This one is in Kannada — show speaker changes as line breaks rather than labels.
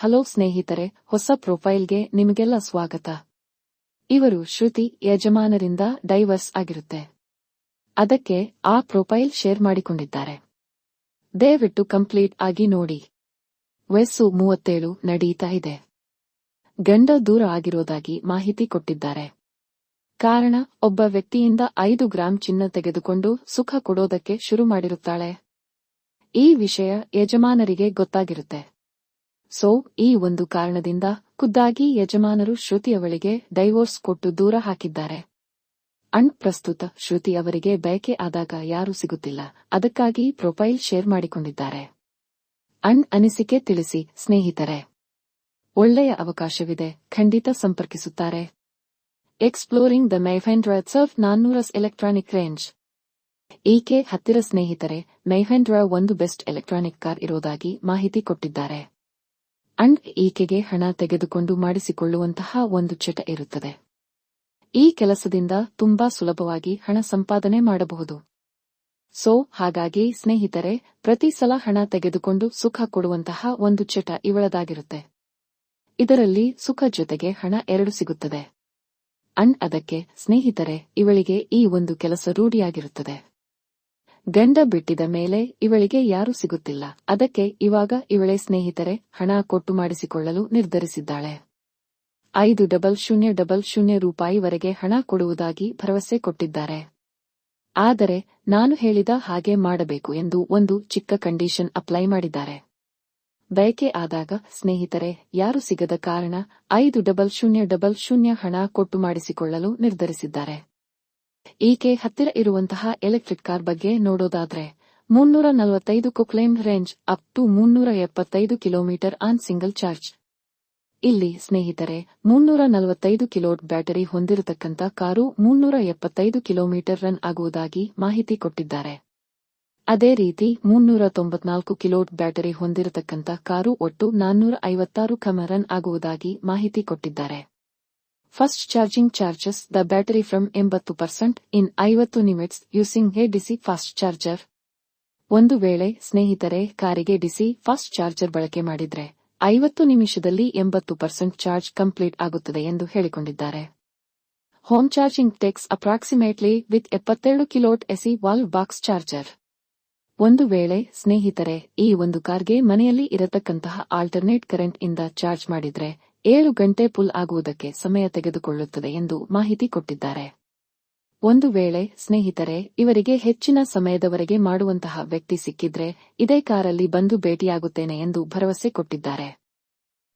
ಹಲೋ ಸ್ನೇಹಿತರೆ, ಹೊಸ ಪ್ರೊಫೈಲ್ಗೆ ನಿಮಗೆಲ್ಲ ಸ್ವಾಗತ. ಇವರು ಶ್ರುತಿ ಯಜಮಾನರಿಂದ ಡೈವರ್ಸ್ ಆಗಿರುತ್ತೆ. ಅದಕ್ಕೆ ಆ ಪ್ರೊಫೈಲ್ ಶೇರ್ ಮಾಡಿಕೊಂಡಿದ್ದಾರೆ. ದಯವಿಟ್ಟು ಕಂಪ್ಲೀಟ್ ಆಗಿ ನೋಡಿ. ವಯಸ್ಸು 37 ನಡೀತಾ ಇದೆ. ಗಂಡ ದೂರ ಆಗಿರೋದಾಗಿ ಮಾಹಿತಿ ಕೊಟ್ಟಿದ್ದಾರೆ. ಕಾರಣ, ಒಬ್ಬ ವ್ಯಕ್ತಿಯಿಂದ 5 ಗ್ರಾಂ ಚಿನ್ನ ತೆಗೆದುಕೊಂಡು ಸುಖ ಕೊಡೋದಕ್ಕೆ ಶುರು ಮಾಡಿರುತ್ತಾಳೆ. ಈ ವಿಷಯ ಯಜಮಾನರಿಗೆ ಗೊತ್ತಾಗಿರುತ್ತೆ. ಸೊ ಈ ಒಂದು ಕಾರಣದಿಂದ ಖುದ್ದಾಗಿ ಯಜಮಾನರು ಶ್ರುತಿ ಅವಳಿಗೆ ಡೈವೋರ್ಸ್ ಕೊಟ್ಟು ದೂರ ಹಾಕಿದ್ದಾರೆ. ಪ್ರಸ್ತುತ ಶ್ರುತಿ ಅವರಿಗೆ ಬಯಕೆ ಆದಾಗ ಯಾರೂ ಸಿಗುತ್ತಿಲ್ಲ. ಅದಕ್ಕಾಗಿ ಪ್ರೊಫೈಲ್ ಶೇರ್ ಮಾಡಿಕೊಂಡಿದ್ದಾರೆ. ಅನಿಸಿಕೆ ತಿಳಿಸಿ ಸ್ನೇಹಿತರೆ. ಒಳ್ಳೆಯ ಅವಕಾಶವಿದೆ, ಖಂಡಿತ ಸಂಪರ್ಕಿಸುತ್ತಾರೆ. Exploring the Mahindra surf 400 electronic range. ಈಕೆ ಹತ್ತಿರ ಸ್ನೇಹಿತರೆ, ಮೈಹೆಂಡ್ರಾ ಒಂದು ಬೆಸ್ಟ್ ಎಲೆಕ್ಟ್ರಾನಿಕ್ ಕಾರ್ ಇರೋದಾಗಿ ಮಾಹಿತಿ ಕೊಟ್ಟಿದ್ದಾರೆ. ಈಕೆಗೆ ಹಣ ತೆಗೆದುಕೊಂಡು ಮಾಡಿಸಿಕೊಳ್ಳುವಂತಹ ಒಂದು ಚಟ ಇರುತ್ತದೆ. ಈ ಕೆಲಸದಿಂದ ತುಂಬಾ ಸುಲಭವಾಗಿ ಹಣ ಸಂಪಾದನೆ ಮಾಡಬಹುದು. ಸೊ ಹಾಗಾಗಿ ಸ್ನೇಹಿತರೆ, ಪ್ರತಿ ಸಲ ಹಣ ತೆಗೆದುಕೊಂಡು ಸುಖ ಕೊಡುವಂತಹ ಒಂದು ಚಟ ಇವಳದಾಗಿರುತ್ತೆ. ಇದರಲ್ಲಿ ಸುಖ ಜೊತೆಗೆ ಹಣ 2 ಸಿಗುತ್ತದೆ. ಅದಕ್ಕೆ ಸ್ನೇಹಿತರೆ, ಇವಳಿಗೆ ಈ ಒಂದು ಕೆಲಸ ರೂಢಿಯಾಗಿರುತ್ತದೆ. ಗಂಡ ಬಿಟ್ಟಿದ ಮೇಲೆ ಇವಳಿಗೆ ಯಾರೂ ಸಿಗುತ್ತಿಲ್ಲ. ಅದಕ್ಕೆ ಇವಾಗ ಇವಳೇ ಸ್ನೇಹಿತರೆ ಹಣ ಕೊಟ್ಟು ಮಾಡಿಸಿಕೊಳ್ಳಲು ನಿರ್ಧರಿಸಿದ್ದಾಳೆ. 5,000,000 ರೂಪಾಯಿವರೆಗೆ ಹಣ ಕೊಡುವುದಾಗಿ ಭರವಸೆ ಕೊಟ್ಟಿದ್ದಾರೆ. ಆದರೆ ನಾನು ಹೇಳಿದ ಹಾಗೆ ಮಾಡಬೇಕು ಎಂದು ಒಂದು ಚಿಕ್ಕ ಕಂಡೀಷನ್ ಅಪ್ಲೈ ಮಾಡಿದ್ದಾರೆ. ಬಯಕೆ ಆದಾಗ ಸ್ನೇಹಿತರೆ ಯಾರು ಸಿಗದ ಕಾರಣ 5,000,000 ಹಣ ಕೊಟ್ಟು ಮಾಡಿಸಿಕೊಳ್ಳಲು ನಿರ್ಧರಿಸಿದ್ದಾರೆ. ಈಕೆ ಹತ್ತಿರ ಇರುವಂತಹ ಎಲೆಕ್ಟ್ರಿಕ್ ಕಾರ್ ಬಗ್ಗೆ ನೋಡೋದಾದ್ರೆ 345 claim range up to 375 kilometre on single charge. ಇಲ್ಲಿ ಸ್ನೇಹಿತರೆ 345 ಕಿಲೋವಾಟ್ ಬ್ಯಾಟರಿ ಹೊಂದಿರತಕ್ಕಂಥ ಕಾರು 375 ಕಿಲೋಮೀಟರ್ ರನ್ ಆಗುವುದಾಗಿ ಮಾಹಿತಿ ಕೊಟ್ಟಿದ್ದಾರೆ. ಅದೇ ರೀತಿ 394 ಕಿಲೋವಾಟ್ ಬ್ಯಾಟರಿ ಹೊಂದಿರತಕ್ಕಂಥ ಕಾರು ಒಟ್ಟು 456 ಕಮ ರನ್ ಆಗುವುದಾಗಿ ಮಾಹಿತಿ ಕೊಟ್ಟಿದ್ದಾರೆ. First charging charges the battery from 80% in 50 minutes using A DC fast charger. ಒಂದು ವೇಳೆ ಸ್ನೇಹಿತರೆ ಕಾರಿಗೆ ಡಿಸಿ ಫಾಸ್ಟ್ ಚಾರ್ಜರ್ ಬಳಕೆ ಮಾಡಿದ್ರೆ 50 ನಿಮಿಷದಲ್ಲಿ 80% ಚಾರ್ಜ್ ಕಂಪ್ಲೀಟ್ ಆಗುತ್ತದೆ ಎಂದು ಹೇಳಿಕೊಂಡಿದ್ದಾರೆ. Home charging takes approximately with 72 kilowatt AC valve box charger. ಒಂದು ವೇಳೆ ಸ್ನೇಹಿತರೆ ಈ ಒಂದು ಕಾರ್ಗೆ ಮನೆಯಲ್ಲಿ ಇರತಕ್ಕಂತಹ ಆಲ್ಟರ್ನೇಟ್ ಕರೆಂಟ್ ಇಂದ ಚಾರ್ಜ್ ಮಾಡಿದ್ರೆ 7 ಗಂಟೆ ಫುಲ್ ಆಗುವುದಕ್ಕೆ ಸಮಯ ತೆಗೆದುಕೊಳ್ಳುತ್ತದೆ ಎಂದು ಮಾಹಿತಿ ಕೊಟ್ಟಿದ್ದಾರೆ. ಒಂದು ವೇಳೆ ಸ್ನೇಹಿತರೆ ಇವರಿಗೆ ಹೆಚ್ಚಿನ ಸಮಯದವರೆಗೆ ಮಾಡುವಂತಹ ವ್ಯಕ್ತಿ ಸಿಕ್ಕಿದ್ರೆ ಇದೇ ಕಾರಲ್ಲಿ ಬಂದು ಭೇಟಿಯಾಗುತ್ತೇನೆ ಎಂದು ಭರವಸೆ ಕೊಟ್ಟಿದ್ದಾರೆ.